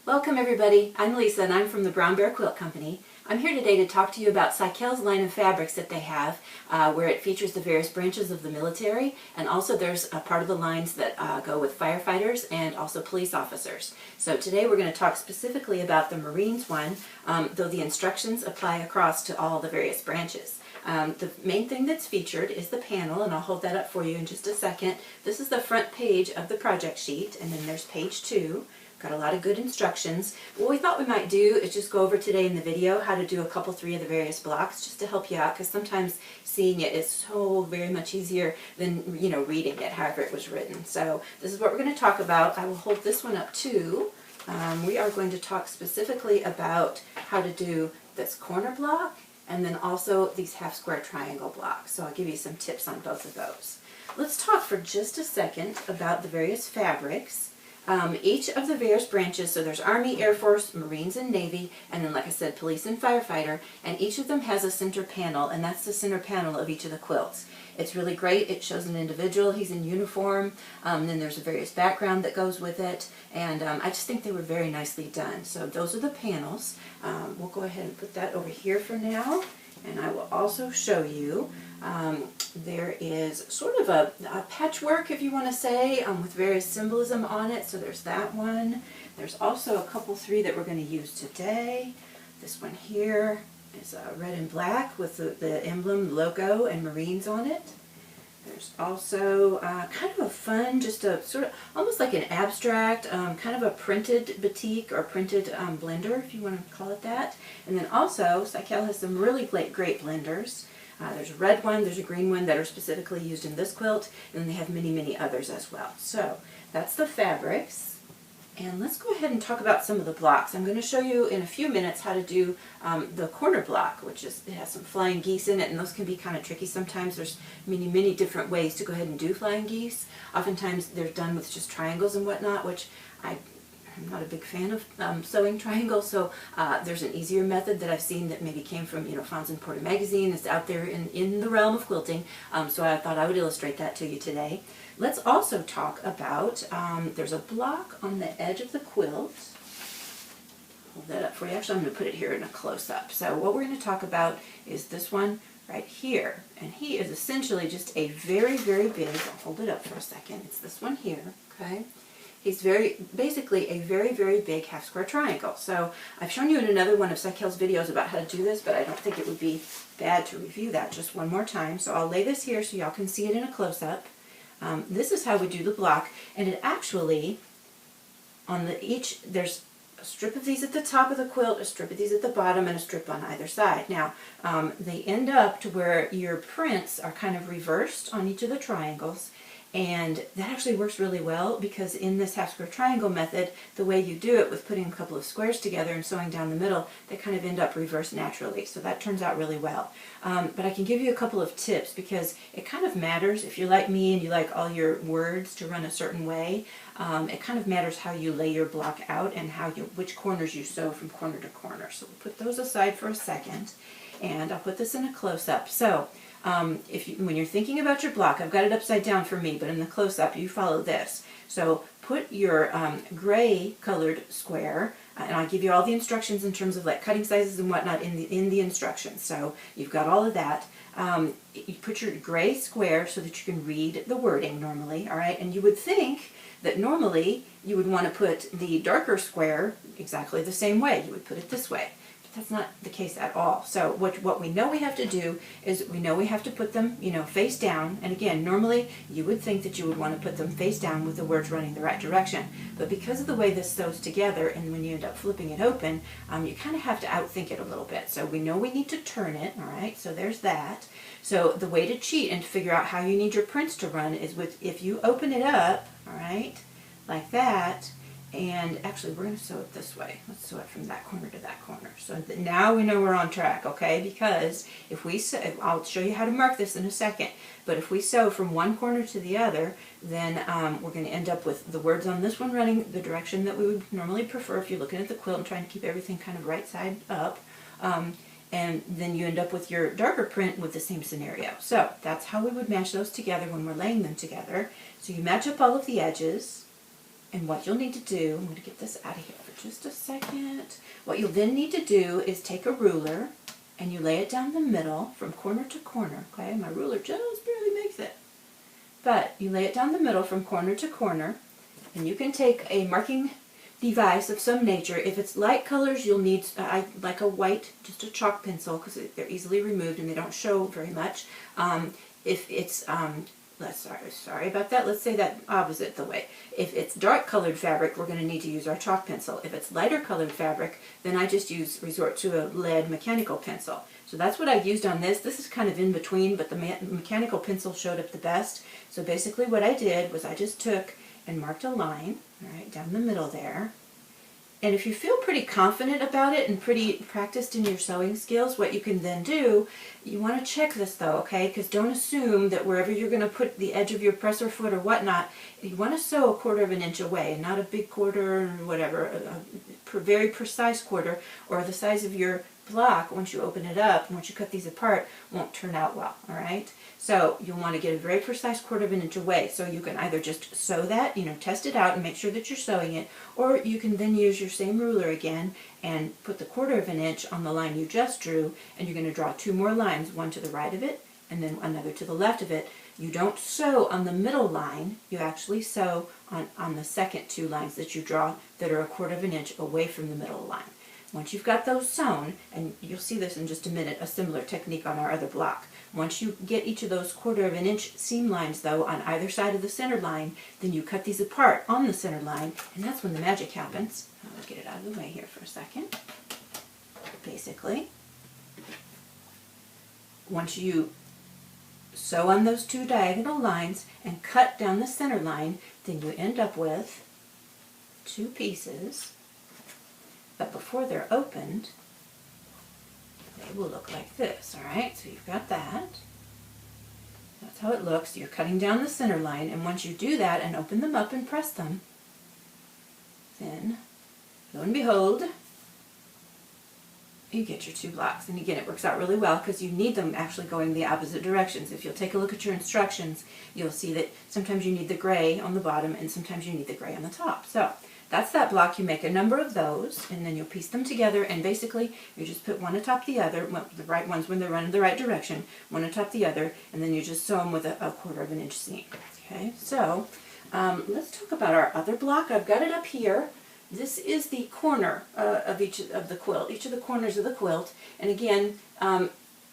Welcome everybody, I'm Lisa and I'm from the Brown Bear Quilt Company. I'm here today to talk to you about Sykel's line of fabrics that they have where it features the various branches of the military, and also there's a part of the lines that go with firefighters and also police officers. So today we're going to talk specifically about the Marines one, though the instructions apply across to all the various branches. The main thing that's featured is the panel, and I'll hold that up for you in just a second. This is the front page of the project sheet, and then there's page 2. Got a lot of good instructions. What we thought we might do is just go over today in the video how to do a couple, 3 of the various blocks, just to help you out, because sometimes seeing it is so very much easier than, reading it, however it was written. So this is what we're going to talk about. I will hold this one up too. We are going to talk specifically about how to do this corner block and then also these half square triangle blocks. So I'll give you some tips on both of those. Let's talk for just a second about the various fabrics. Each of the various branches, so there's Army, Air Force, Marines, and Navy, and then like I said, Police and Firefighter, and each of them has a center panel, and that's the center panel of each of the quilts. It's really great. It shows an individual. He's in uniform. Then there's a various background that goes with it, and I just think they were very nicely done. So those are the panels. We'll go ahead and put that over here for now, and I will also show you there is sort of a patchwork, if you want to say, with various symbolism on it. So there's that one. There's also a couple, 3 that we're going to use today. This one here is red and black with the emblem, logo, and Marines on it. There's also kind of a fun, just a sort of almost like an abstract, kind of a printed batik or printed blender, if you want to call it that. And then also, Sykel has some really great blenders. There's a red one, there's a green one that are specifically used in this quilt, and then they have many, many others as well. So that's the fabrics. And let's go ahead and talk about some of the blocks. I'm going to show you in a few minutes how to do the corner block, which is, it has some flying geese in it, and those can be kind of tricky sometimes. There's many, many different ways to go ahead and do flying geese. Oftentimes they're done with just triangles and whatnot, which I'm not a big fan of sewing triangles, so there's an easier method that I've seen that maybe came from, Fons and Porter magazine. It's out there in the realm of quilting, so I thought I would illustrate that to you today. Let's also talk about, there's a block on the edge of the quilt. Hold that up for you. Actually, I'm going to put it here in a close-up. So what we're going to talk about is this one right here, and he is essentially just a very, very big, I'll hold it up for a second, it's this one here, okay? He's basically a very, very big half square triangle. So I've shown you in another one of Sykel's videos about how to do this, but I don't think it would be bad to review that just one more time. So I'll lay this here so y'all can see it in a close-up. This is how we do the block, and it actually, on there's a strip of these at the top of the quilt, a strip of these at the bottom, and a strip on either side. Now, they end up to where your prints are kind of reversed on each of the triangles. And that actually works really well because in this half square triangle method, the way you do it with putting a couple of squares together and sewing down the middle, they kind of end up reversed naturally. So that turns out really well. But I can give you a couple of tips because it kind of matters. If you're like me and you like all your words to run a certain way, it kind of matters how you lay your block out and which corners you sew from corner to corner. So we'll put those aside for a second, and I'll put this in a close-up. So when you're thinking about your block, I've got it upside down for me, but in the close-up you follow this. So put your gray colored square, and I'll give you all the instructions in terms of like cutting sizes and whatnot in the instructions. So you've got all of that. You put your gray square so that you can read the wording normally, all right? And you would think that normally you would want to put the darker square exactly the same way. You would put it this way. That's not the case at all. So what we know we have to do is we know we have to put them, face down. And again, normally you would think that you would want to put them face down with the words running the right direction. But because of the way this sews together and when you end up flipping it open, you kind of have to outthink it a little bit. So we know we need to turn it, all right? So there's that. So the way to cheat and to figure out how you need your prints to run is if you open it up, all right, like that. And actually, we're going to sew it this way. Let's sew it from that corner to that corner. So now we know we're on track, okay? Because if we sew, I'll show you how to mark this in a second, but if we sew from one corner to the other, then we're going to end up with the words on this one running the direction that we would normally prefer if you're looking at the quilt and trying to keep everything kind of right side up. And then you end up with your darker print with the same scenario. So that's how we would match those together when we're laying them together. So you match up all of the edges. And what you'll need to do, I'm going to get this out of here for just a second. What you'll then need to do is take a ruler and you lay it down the middle from corner to corner. Okay, my ruler just barely makes it. But you lay it down the middle from corner to corner, and you can take a marking device of some nature. If it's light colors, you'll need like a white, just a chalk pencil, because they're easily removed and they don't show very much. If it's sorry about that. Let's say that opposite the way. If it's dark colored fabric, we're going to need to use our chalk pencil. If it's lighter colored fabric, then I just resort to a lead mechanical pencil. So that's what I used on this. This is kind of in between, but the mechanical pencil showed up the best. So basically what I did was I just took and marked a line, all right, down the middle there. And if you feel pretty confident about it and pretty practiced in your sewing skills, what you can then do, you want to check this though, okay? Because don't assume that wherever you're going to put the edge of your presser foot or whatnot, you want to sew 1/4 of an inch away, not a big quarter or whatever, a very precise quarter, or the size of your block, once you open it up, once you cut these apart, won't turn out well, all right? So you'll want to get a very precise 1/4 of an inch away. So you can either just sew that, test it out and make sure that you're sewing it, or you can then use your same ruler again and put the 1/4 of an inch on the line you just drew, and you're going to draw 2 more lines, one to the right of it and then another to the left of it. You don't sew on the middle line, you actually sew on the second 2 lines that you draw that are 1/4 of an inch away from the middle line. Once you've got those sewn, and you'll see this in just a minute, a similar technique on our other block. Once you get each of those 1/4 of an inch seam lines though on either side of the center line, then you cut these apart on the center line, and that's when the magic happens. I'll get it out of the way here for a second. Basically, once you sew on those 2 diagonal lines and cut down the center line, then you end up with 2 pieces. But before they're opened, they will look like this, all right? So you've got that. That's how it looks. You're cutting down the center line, and once you do that and open them up and press them, then, lo and behold, you get your 2 blocks. And again, it works out really well because you need them actually going the opposite directions. If you'll take a look at your instructions, you'll see that sometimes you need the gray on the bottom and sometimes you need the gray on the top. So that's that block. You make a number of those, and then you'll piece them together, and basically you just put one atop the other, well, the right ones when they're running the right direction, one atop the other, and then you just sew them with a 1/4 of an inch seam. Okay, so let's talk about our other block. I've got it up here. This is the corner of each of the quilt, each of the corners of the quilt, and again,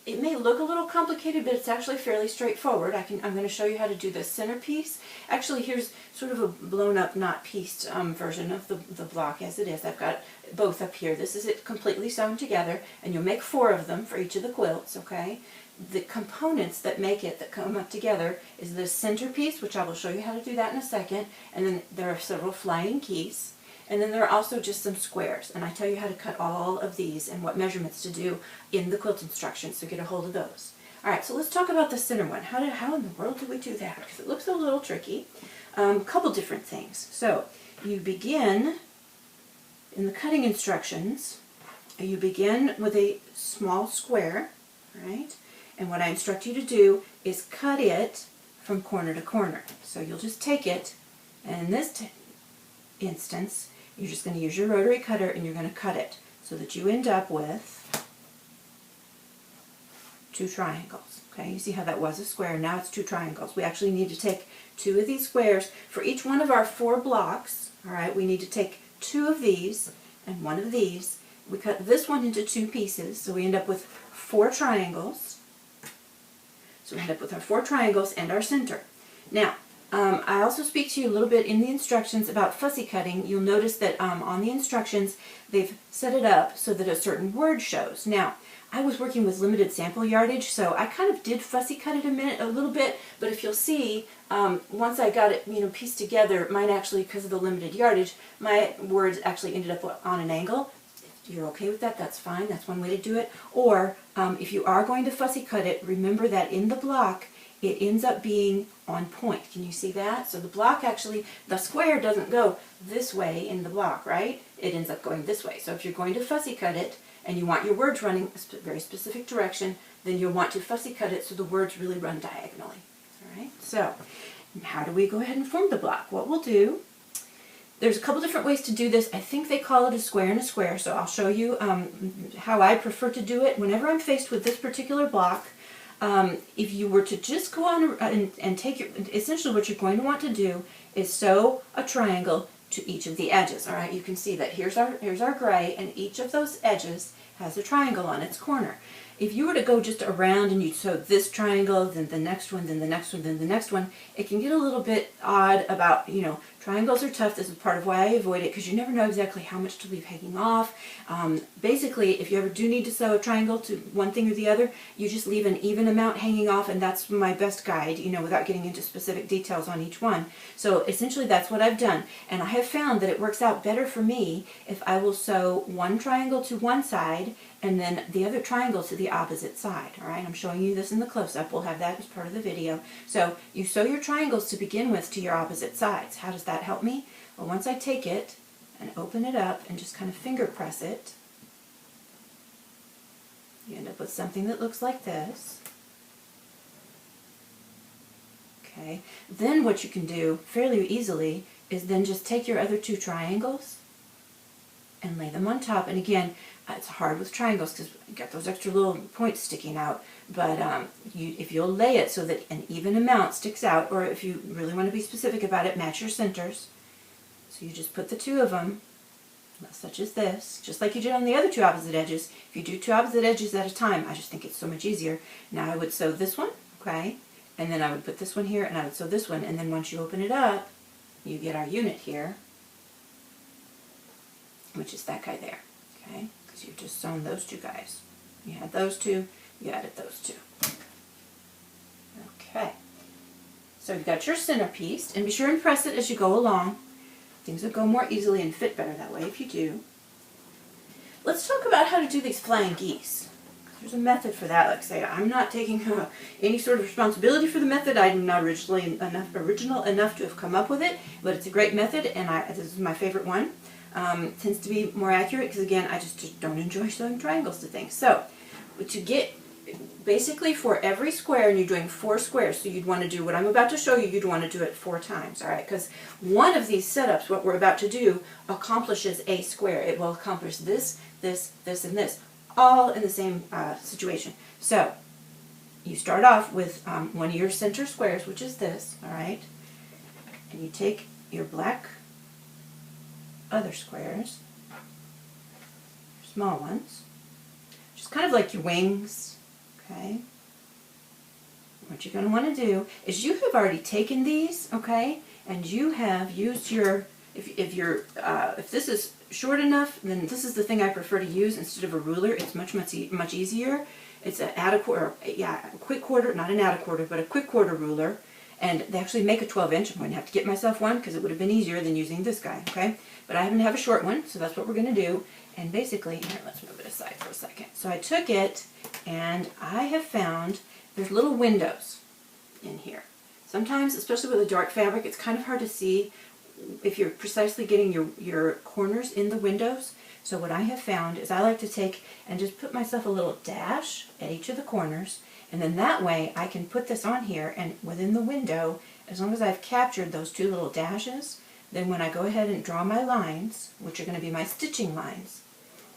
it may look a little complicated, but it's actually fairly straightforward. I'm going to show you how to do the centerpiece. Actually, here's sort of a blown up, not pieced version of the block as it is. I've got both up here. This is it completely sewn together, and you'll make 4 of them for each of the quilts, okay? The components that make it, that come up together, is the centerpiece, which I will show you how to do that in a second, and then there are several flying geese. And then there are also just some squares, and I tell you how to cut all of these and what measurements to do in the quilt instructions, so get a hold of those. Alright, so let's talk about the center one. How in the world do we do that? Because it looks a little tricky. A couple different things. So, you begin, in the cutting instructions, you begin with a small square, right? And what I instruct you to do is cut it from corner to corner. So you'll just take it, and in this instance, you're just going to use your rotary cutter and you're going to cut it so that you end up with 2 triangles. Okay, you see how that was a square, now it's 2 triangles. We actually need to take 2 of these squares. For each one of our 4 blocks, alright, we need to take 2 of these and 1 of these. We cut this one into 2 pieces, so we end up with 4 triangles. So we end up with our 4 triangles and our center. Now, I also speak to you a little bit in the instructions about fussy cutting. You'll notice that on the instructions they've set it up so that a certain word shows. Now, I was working with limited sample yardage, so I kind of did fussy cut it a little bit, but if you'll see, once I got it pieced together, mine actually, because of the limited yardage, my words actually ended up on an angle. If you're okay with that, that's fine. That's one way to do it. Or, if you are going to fussy cut it, remember that in the block, it ends up being on point. Can you see that? So the block actually, the square doesn't go this way in the block, right? It ends up going this way. So if you're going to fussy cut it and you want your words running a very specific direction, then you'll want to fussy cut it so the words really run diagonally. All right? So how do we go ahead and form the block? What we'll do there's a couple different ways to do this. I think they call it a square and a square, so I'll show you how I prefer to do it. Whenever I'm faced with this particular block, if you were to just go on and take your, essentially what you're going to want to do is sew a triangle to each of the edges. All right, you can see that here's our gray, and each of those edges has a triangle on its corner. If you were to go just around and you sew this triangle, then the next one, then the next one, then the next one, it can get a little bit odd about, you know, triangles are tough. This is part of why I avoid it, because you never know exactly how much to leave hanging off. Basically, if you ever do need to sew a triangle to one thing or the other, you just leave an even amount hanging off, and that's my best guide, you know, without getting into specific details on each one. So essentially that's what I've done, and I have found that it works out better for me if I will sew one triangle to one side and then the other triangle to the opposite side. All right, I'm showing you this in the close-up. We'll have that as part of the video. So you sew your triangles to begin with to your opposite sides. How does that help me? Well, once I take it and open it up and just kind of finger press it, you end up with something that looks like this. Okay, then what you can do fairly easily is then just take your other two triangles and lay them on top. And again, it's hard with triangles because you got those extra little points sticking out, but if you'll lay it so that an even amount sticks out, or if you really want to be specific about it, match your centers. So you just put the two of them, such as this, just like you did on the other two opposite edges. If you do two opposite edges at a time, I just think it's so much easier. Now I would sew this one, okay, and then I would put this one here, and I would sew this one, and then once you open it up, you get our unit here, which is that guy there, okay? Because you've just sewn those two guys. You had those two, you added those two. Okay. So you've got your centerpiece, and be sure and press it as you go along. Things will go more easily and fit better that way if you do. Let's talk about how to do these flying geese. There's a method for that. Like I say, I'm not taking any sort of responsibility for the method. I'm not original enough to have come up with it, but it's a great method, and this is my favorite one. Tends to be more accurate because, again, I just don't enjoy sewing triangles to things. So to get, basically for every square, and you're doing 4 squares, so you'd want to do what I'm about to show you, you'd want to do it 4 times, all right? Because one of these setups, what we're about to do, accomplishes a square. It will accomplish this, this, this, and this, all in the same situation. So you start off with one of your center squares, which is this, all right? And you take your black other squares, small ones, just kind of like your wings, okay? What you're going to want to do is you have already taken these, okay, and you have used your, if this is short enough, then this is the thing I prefer to use instead of a ruler. It's much easier. It's a quick quarter, not an add a quarter, but a quick quarter ruler. And they actually make a 12-inch. I'm going to have to get myself one because it would have been easier than using this guy, okay? But I happen to have a short one, so that's what we're going to do. And basically, here, let's move it aside for a second. So I took it, and I have found there's little windows in here. Sometimes, especially with a dark fabric, it's kind of hard to see if you're precisely getting your corners in the windows. So what I have found is I like to take and just put myself a little dash at each of the corners, and then that way I can put this on here, and within the window, as long as I've captured those 2 little dashes, then when I go ahead and draw my lines, which are going to be my stitching lines,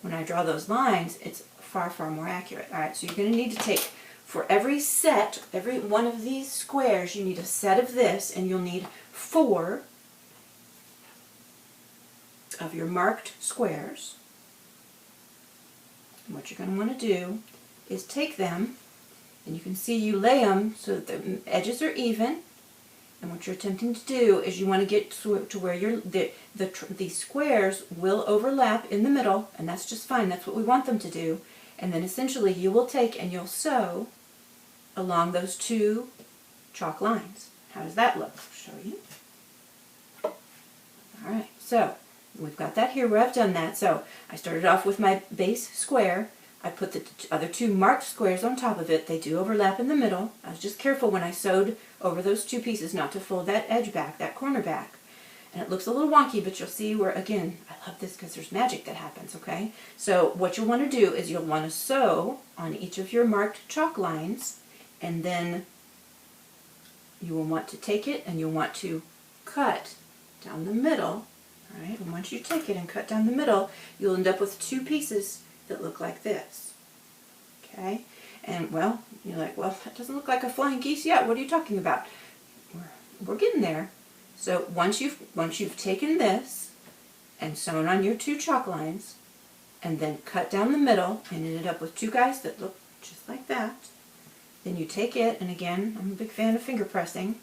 when I draw those lines, it's far, far more accurate. Alright, so you're going to need to take, for every set, every one of these squares, you need a set of this, and you'll need 4 of your marked squares. And what you're going to want to do is take them, and you can see you lay them so that the edges are even. And what you're attempting to do is you want to get to where the squares will overlap in the middle, and that's just fine. That's what we want them to do. And then essentially you will take and you'll sew along those 2 chalk lines. How does that look? I'll show you. Alright, so we've got that here where I've done that. So I started off with my base square. I put the other 2 marked squares on top of it. They do overlap in the middle. I was just careful when I sewed over those 2 pieces not to fold that edge back, that corner back. And it looks a little wonky, but you'll see where, again, I love this because there's magic that happens, okay? So what you'll want to do is you'll want to sew on each of your marked chalk lines, and then you will want to take it and you'll want to cut down the middle All right, and once you take it and cut down the middle, you'll end up with two pieces that look like this. Okay, and well, you're like, well, that doesn't look like a flying geese yet. What are you talking about? We're getting there. So once you've taken this and sewn on your two chalk lines, and then cut down the middle and ended up with two guys that look just like that, then you take it, and again, I'm a big fan of finger pressing.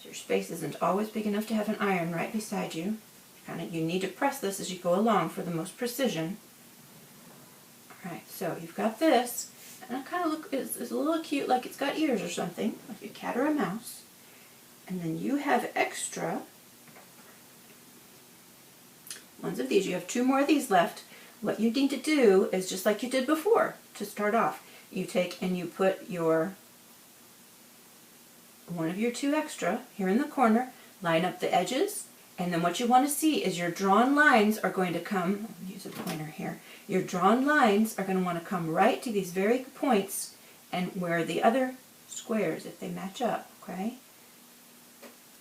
Your space isn't always big enough to have an iron right beside you. You need to press this as you go along for the most precision. Alright, so you've got this, and it kind of it's a little cute, like it's got ears or something, like a cat or a mouse. And then you have extra ones of these. You have two more of these left. What you need to do is just like you did before to start off. You take and you put your one of your two extra here in the corner, line up the edges, and then what you want to see is your drawn lines are going to come, I'll use a pointer here, your drawn lines are going to want to come right to these very points and where the other squares, if they match up, okay?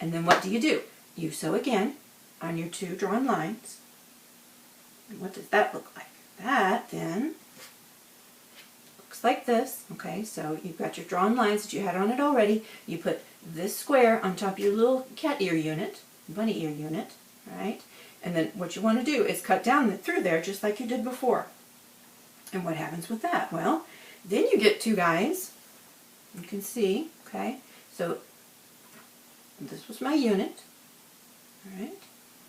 And then what do? You sew again on your two drawn lines. And what does that look like? That then looks like this. Okay, so you've got your drawn lines that you had on it already. You put this square on top of your little cat ear unit, bunny ear unit, right? And then what you want to do is cut down through there just like you did before. And what happens with that? Well, then you get two guys. You can see, okay? So this was my unit, all right?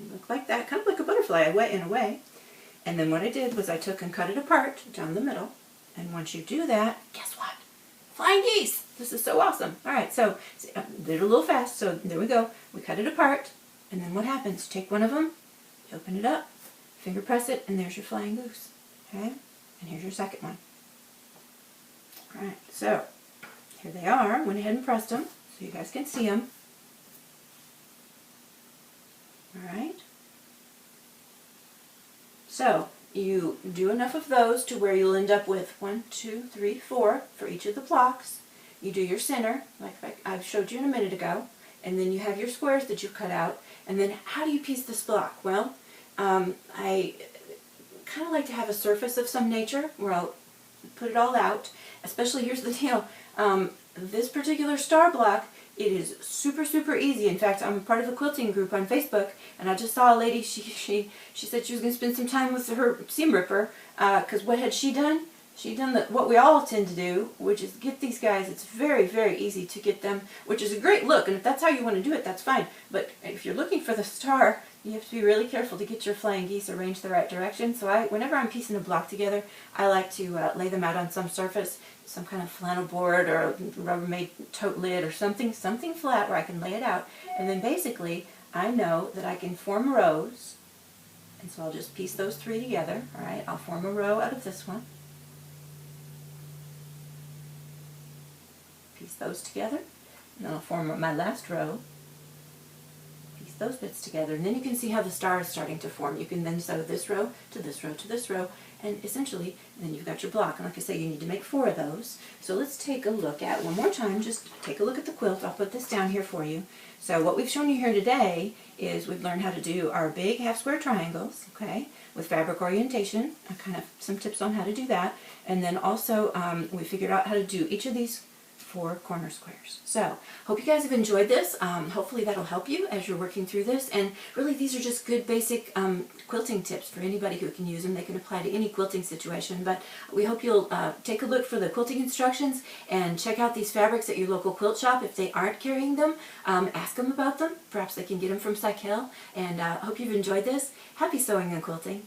It looked like that, kind of like a butterfly in a way. And then what I did was I took and cut it apart down the middle. And once you do that, guess what? Flying geese! This is so awesome. All right, so I did it a little fast, so there we go. We cut it apart, and then what happens? Take one of them, you open it up, finger press it, and there's your flying goose. Okay? And here's your second one. All right, so here they are. Went ahead and pressed them so you guys can see them. All right. So you do enough of those to where you'll end up with 1, 2, 3, 4 for each of the blocks. You do your center, like I showed you in a minute ago, and then you have your squares that you've cut out. And then how do you piece this block? Well, I kind of like to have a surface of some nature where I'll put it all out. Especially, here's the deal, this particular star block, it is super, super easy. In fact, I'm part of a quilting group on Facebook, and I just saw a lady, she said she was going to spend some time with her seam ripper, because what had she done? She done what we all tend to do, which is get these guys. It's very, very easy to get them, which is a great look, and if that's how you want to do it, that's fine. But if you're looking for the star, you have to be really careful to get your flying geese arranged the right direction. So whenever I'm piecing a block together, I like to lay them out on some surface, some kind of flannel board or a Rubbermaid tote lid or something flat where I can lay it out. And then basically, I know that I can form rows, and so I'll just piece those three together. All right, I'll form a row out of this one. Piece those together, and then I'll form my last row, piece those bits together, and then you can see how the star is starting to form. You can then sew this row to this row to this row, and essentially, then you've got your block. And like I say, you need to make 4 of those. So let's take a look at, one more time, just take a look at the quilt. I'll put this down here for you. So what we've shown you here today is we've learned how to do our big half square triangles, okay, with fabric orientation, kind of some tips on how to do that, and then also we figured out how to do each of these 4 corner squares. So, hope you guys have enjoyed this. Hopefully that'll help you as you're working through this. And really, these are just good basic quilting tips for anybody who can use them. They can apply to any quilting situation. But we hope you'll take a look for the quilting instructions and check out these fabrics at your local quilt shop. If they aren't carrying them, ask them about them. Perhaps they can get them from Sykel. And hope you've enjoyed this. Happy sewing and quilting.